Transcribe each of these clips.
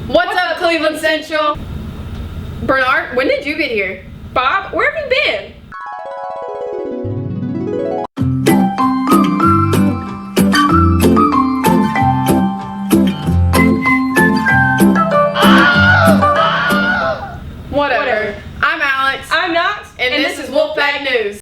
What's up, Cleveland Central? Bernard, when did you get here? Bob, where have you been? Whatever. I'm Alex. I'm Knox. And this is Wolfpack News.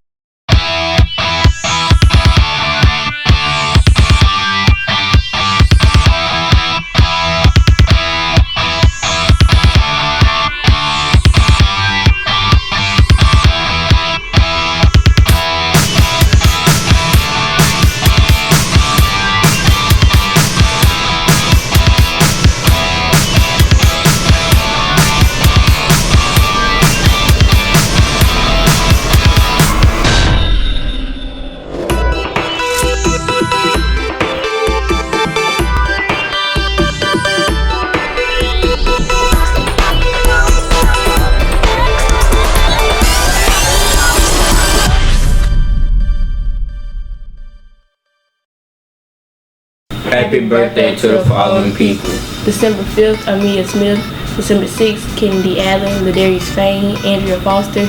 Happy birthday to the following people. December 5th, Amia Smith. December 6th, Kennedy Allen, Ladarius Fain, Andrea Foster,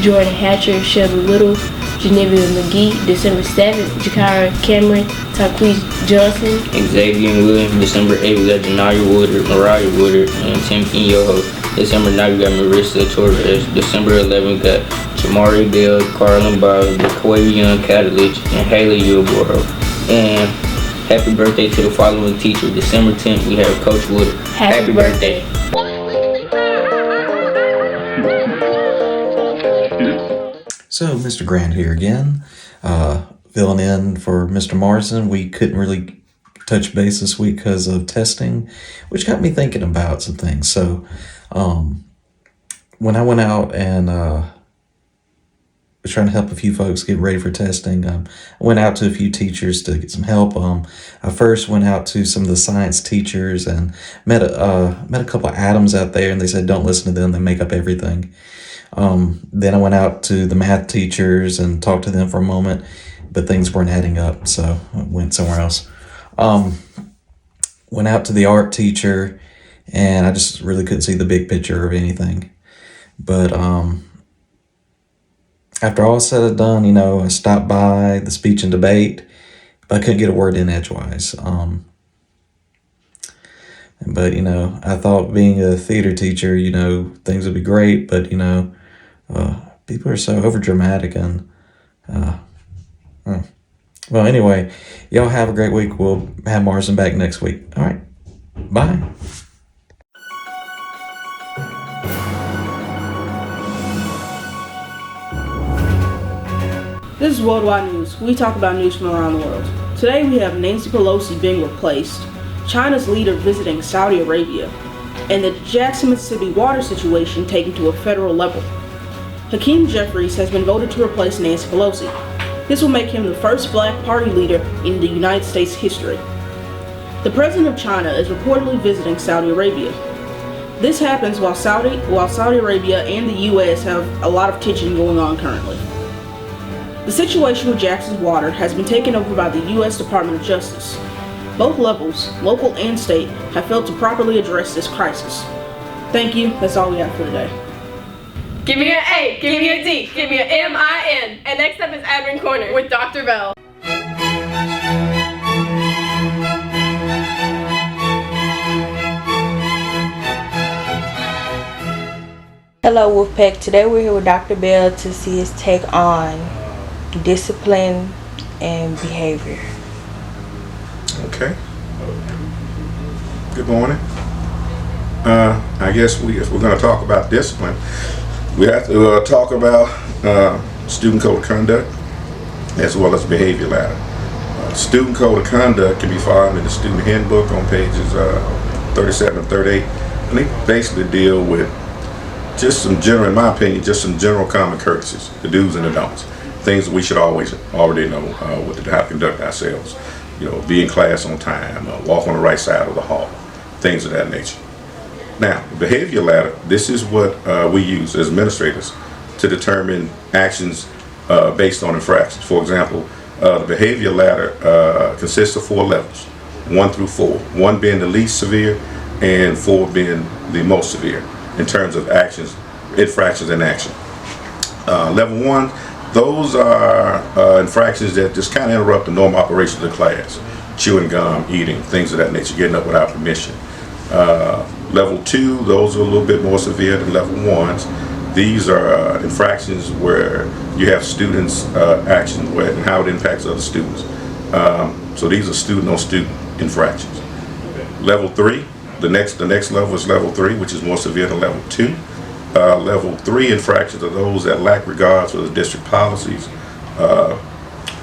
Jordan Hatcher, Shelby Little, Geneva McGee. December 7th, Jakara Cameron, Taquise Johnson, Xavier Williams. December 8th, we got Janaya Woodard, Mariah Woodard, and Tim Yoho. December 9th, we got Marissa Torres. December 11th, we got Jamari Bell, Carlin Bowles, Quay Young Catalyst, and Haley Yulboro. And happy birthday to the following teacher. December 10th, we have Coach Woodard. Happy birthday. So, Mr. Grant here again, filling in for Mr. Morrison. We couldn't really touch base this week because of testing, which got me thinking about some things. So, when I went out and was trying to help a few folks get ready for testing, I went out to a few teachers to get some help. I first went out to some of the science teachers and met a couple of Adams out there, and they said, don't listen to them, they make up everything. Then I went out to the math teachers and talked to them for a moment, but things weren't adding up, so I went somewhere else. Went out to the art teacher, and I just really couldn't see the big picture of anything. But after all said and done, I stopped by the speech and debate, but I couldn't get a word in edgewise. But, I thought being a theater teacher, things would be great, but, people are so overdramatic and, well, anyway, y'all have a great week. We'll have Morrison back next week. All right. Bye. This is Worldwide News. We talk about news from around the world. Today we have Nancy Pelosi being replaced, China's leader visiting Saudi Arabia, and the Jackson, Mississippi water situation taken to a federal level. Hakeem Jeffries has been voted to replace Nancy Pelosi. This will make him the first black party leader in the United States history. The president of China is reportedly visiting Saudi Arabia. This happens while Saudi Arabia and the U.S. have a lot of tension going on currently. The situation with Jackson's water has been taken over by the U.S. Department of Justice. Both levels, local and state, have failed to properly address this crisis. Thank you, that's all we have for today. Give me an A, give me a D, give me an M-I-N. And next up is Admin Corner with Dr. Bell. Hello Wolfpack. Today we're here with Dr. Bell to see his take on discipline and behavior. Okay. Good morning. I guess if we're going to talk about discipline, we have to talk about student code of conduct as well as behavior ladder. Student code of conduct can be found in the student handbook on pages 37 and 38, and they basically deal with just some general, in my opinion, just some general common courtesies, the do's and the don'ts, things that we should always already know how to conduct ourselves. Be in class on time, walk on the right side of the hall, things of that nature. Now, the behavior ladder, this is what we use as administrators to determine actions based on infractions. For example, the behavior ladder consists of 4 levels, 1 through 4. 1 being the least severe, and 4 being the most severe in terms of infractions in action. Level 1, those are infractions that just kind of interrupt the normal operation of the class. Chewing gum, eating, things of that nature, getting up without permission. Level 2, those are a little bit more severe than level 1s. These are infractions where you have students' actions and how it impacts other students. So these are student-on-student infractions. Level 3, the next level is level 3, which is more severe than level 2. Level 3 infractions are those that lack regards for the district policies,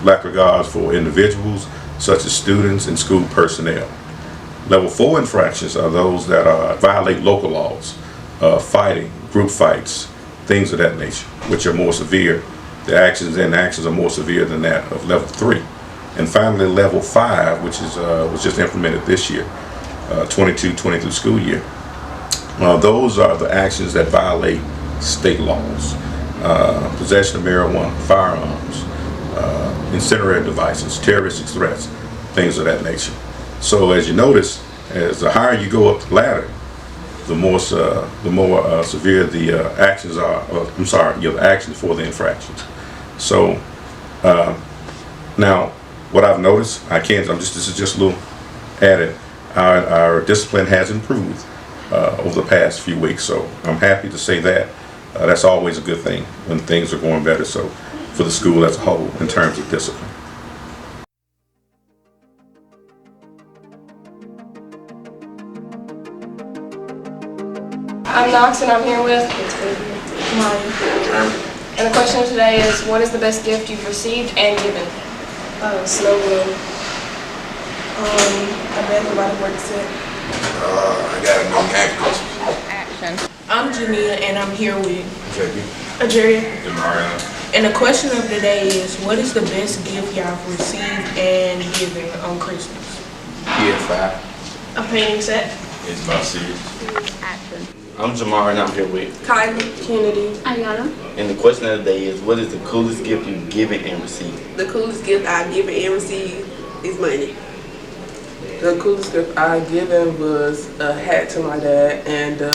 lack regards for individuals, such as students and school personnel. Level 4 infractions are those that violate local laws, fighting, group fights, things of that nature, which are more severe. The actions are more severe than that of level 3. And finally, level 5, which is was just implemented this year, 22-23 school year. Those are the actions that violate state laws, possession of marijuana, firearms, incendiary devices, terroristic threats, things of that nature. So as you notice, as the higher you go up the ladder, the more severe the actions are. The actions for the infractions. So now, what I've noticed, this is just a little added. Our discipline has improved over the past few weeks, so I'm happy to say that. That's always a good thing when things are going better. So for the school as a whole, in terms of discipline. I'm Knox, and I'm here with Maya. And the question today is, what is the best gift you've received and given? Snow globe. A Bath and Body Works set. I got a new action. I'm Jania, and I'm here with JB. Ajeria. Demario. And the question of the day is, what is the best gift y'all have received and given on Christmas? PS5. A painting set. It's my series. I'm Jamar and I'm here with Kylie. Kennedy. Ayana. and the question of the day is, what is the coolest gift you've given and received? The coolest gift I've given and received is money. The coolest gift I given was a hat to my dad, and the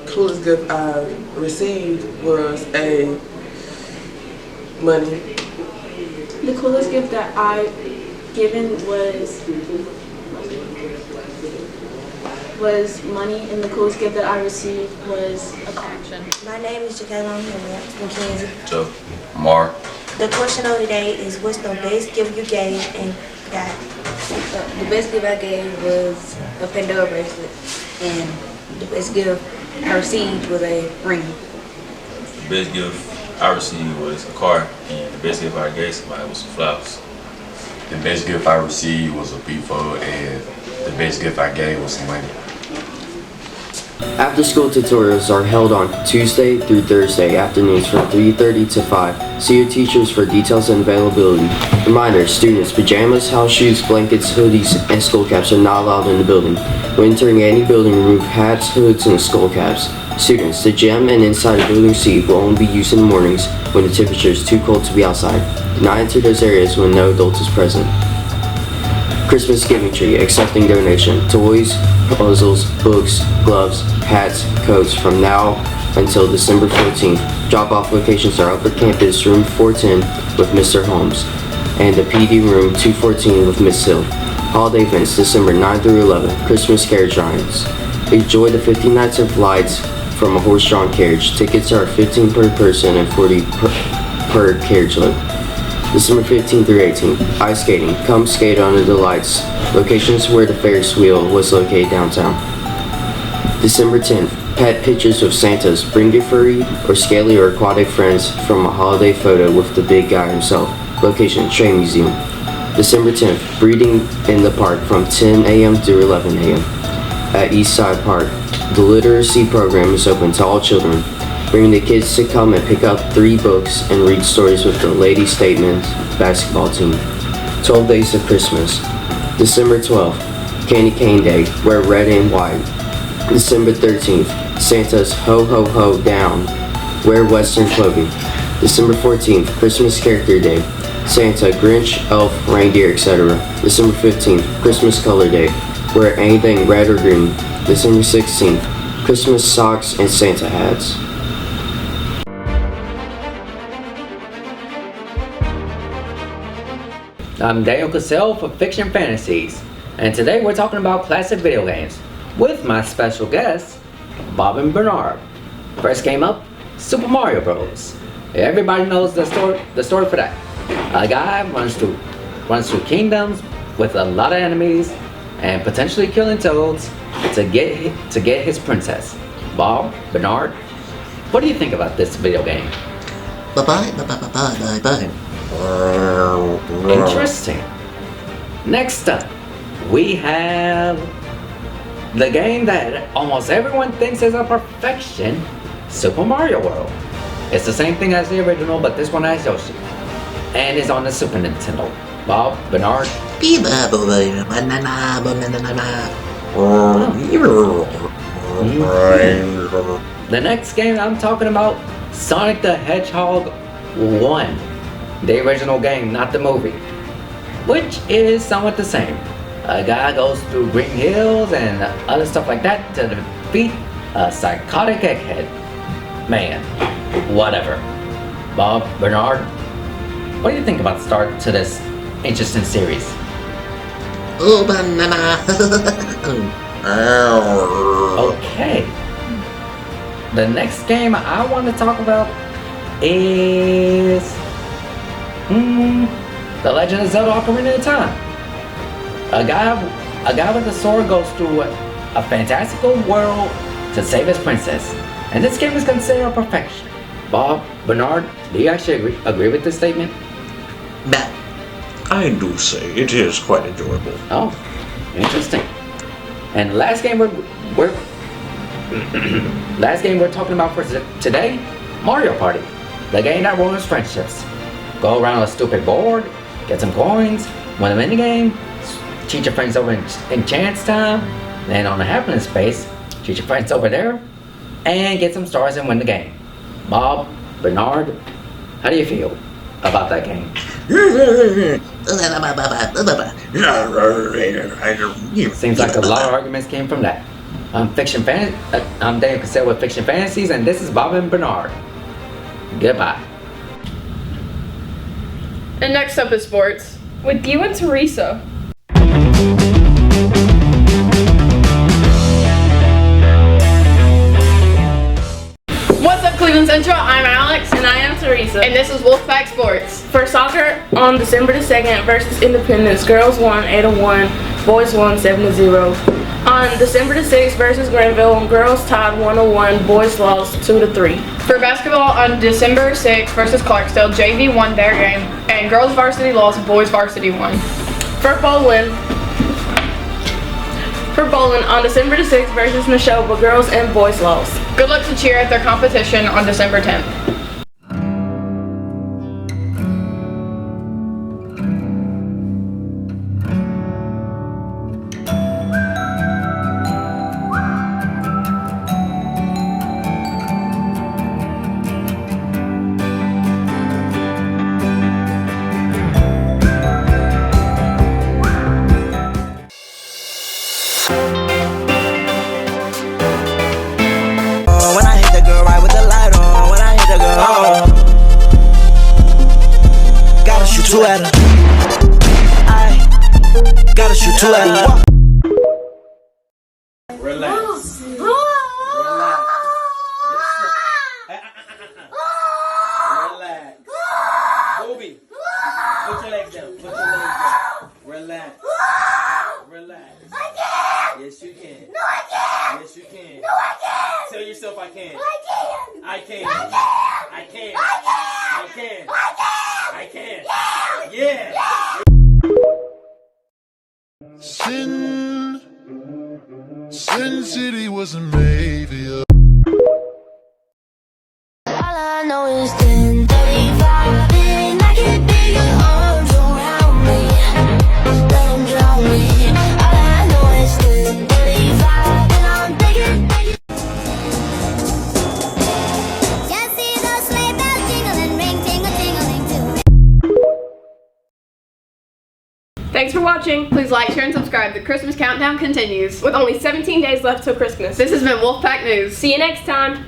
coolest gift I received was a money. The coolest gift that I given was money, and the coolest gift that I received was a car. My name is Jacqueline from Kansas. Joe. Mark. The question of the day is, what's the best gift you gave and got? The best gift I gave was a Pandora bracelet, and the best gift I received was a ring. The best gift I received was a car, and the best gift I gave somebody was some flowers. The best gift I received was a B-fold, and the best gift I gave was some money. After-school tutorials are held on Tuesday through Thursday afternoons from 3:30 to 5. See your teachers for details and availability. Reminder, students, pajamas, house shoes, blankets, hoodies, and skull caps are not allowed in the building. When entering any building, remove hats, hoods, and skull caps. Students, the gym and inside the building seat will only be used in the mornings when the temperature is too cold to be outside. Do not enter those areas when no adult is present. Christmas giving tree, accepting donation, toys, puzzles, books, gloves, hats, coats from now until December 14th. Drop-off locations are Upper Campus, room 410 with Mr. Holmes, and the PD room 214 with Miss Hill. Holiday events, December 9 through 11, Christmas carriage rides. Enjoy the 50 nights of lights from a horse-drawn carriage. Tickets are $15 per person and $40 per carriage load. December 15th through 18th, ice skating. Come skate under the lights. Locations where the Ferris wheel was located downtown. December 10th, pet pictures with Santas. Bring your furry or scaly or aquatic friends from a holiday photo with the big guy himself. Location, Train Museum. December 10th, breeding in the park from 10 a.m. to 11 a.m. at Eastside Park. The literacy program is open to all children. Bring the kids to come and pick up 3 books and read stories with the Lady Statement basketball team. 12 Days of Christmas. December 12th, Candy Cane Day. Wear red and white. December 13th, Santa's Ho Ho Ho Down. Wear Western clothing. December 14th, Christmas Character Day. Santa, Grinch, Elf, Reindeer, etc. December 15th, Christmas Color Day. Wear anything red or green. December 16th, Christmas socks and Santa hats. I'm Daniel Cassell for Fiction Fantasies, and today we're talking about classic video games with my special guests, Bob and Bernard. First game up, Super Mario Bros. Everybody knows the story for that. A guy runs through kingdoms with a lot of enemies and potentially killing toads to get his princess. Bob, Bernard, what do you think about this video game? Bye. Interesting. Next up, we have the game that almost everyone thinks is a perfection, Super Mario World. It's the same thing as the original, but this one has Yoshi, and is on the Super Nintendo. Bob, Bernard. The next game I'm talking about, Sonic the Hedgehog 1. The original game, not the movie. Which is somewhat the same. A guy goes through green hills and other stuff like that to defeat a psychotic egghead. Man, whatever. Bob, Bernard, what do you think about the start to this interesting series? Oh, banana. Okay. The next game I want to talk about is The Legend of Zelda: Ocarina of Time. A guy with a sword goes through a fantastical world to save his princess, and this game is considered perfection. Bob, Bernard, do you actually agree with this statement? I do say it is quite enjoyable. Oh, interesting. And last game we're talking about for today, Mario Party, the game that ruins friendships. Go around a stupid board, get some coins, win a minigame, cheat your friends over in chance time, then on the happiness space, cheat your friends over there, and get some stars and win the game. Bob, Bernard, how do you feel about that game? Seems like a lot of arguments came from that. I'm Daniel Cassell with Fiction Fantasies, and this is Bob and Bernard. Goodbye. And next up is sports with you and Teresa. What's up, Cleveland Central? I'm Alex. And I am Teresa. And this is Wolfpack Sports. For soccer, on December the 2nd versus Independence, girls won 8-1, boys won 7-0. On December the 6th versus Granville, girls tied 1-1, boys lost 2-3. For basketball, on December 6th versus Clarksdale, JV won their game, and girls varsity lost, boys varsity won. For bowling, on December the 6th versus Neshoba, girls and boys lost. Good luck to cheer at their competition on December 10th. Two at her. I gotta shoot two at her. Relax. Relax. Relax. Booby. Put your legs down. Put your legs down. Relax. Relax. I can. Yes, you can. No, I can't. Yes, you can. No, I can't. Tell yourself I can. I can. I can. I can. I can. I can. I can. Yeah. Sin City wasn't made for you. All I know is 10:35, and I can feel your arms around me. Let them drown me. All I know is 10:35, and I'm thinking. Just see those sleigh bells jingle and ring, tingle, tingling too. Thanks for watching. Please like, share, and subscribe. The Christmas countdown continues with only 17 days left till Christmas. This has been Wolfpack News. See you next time.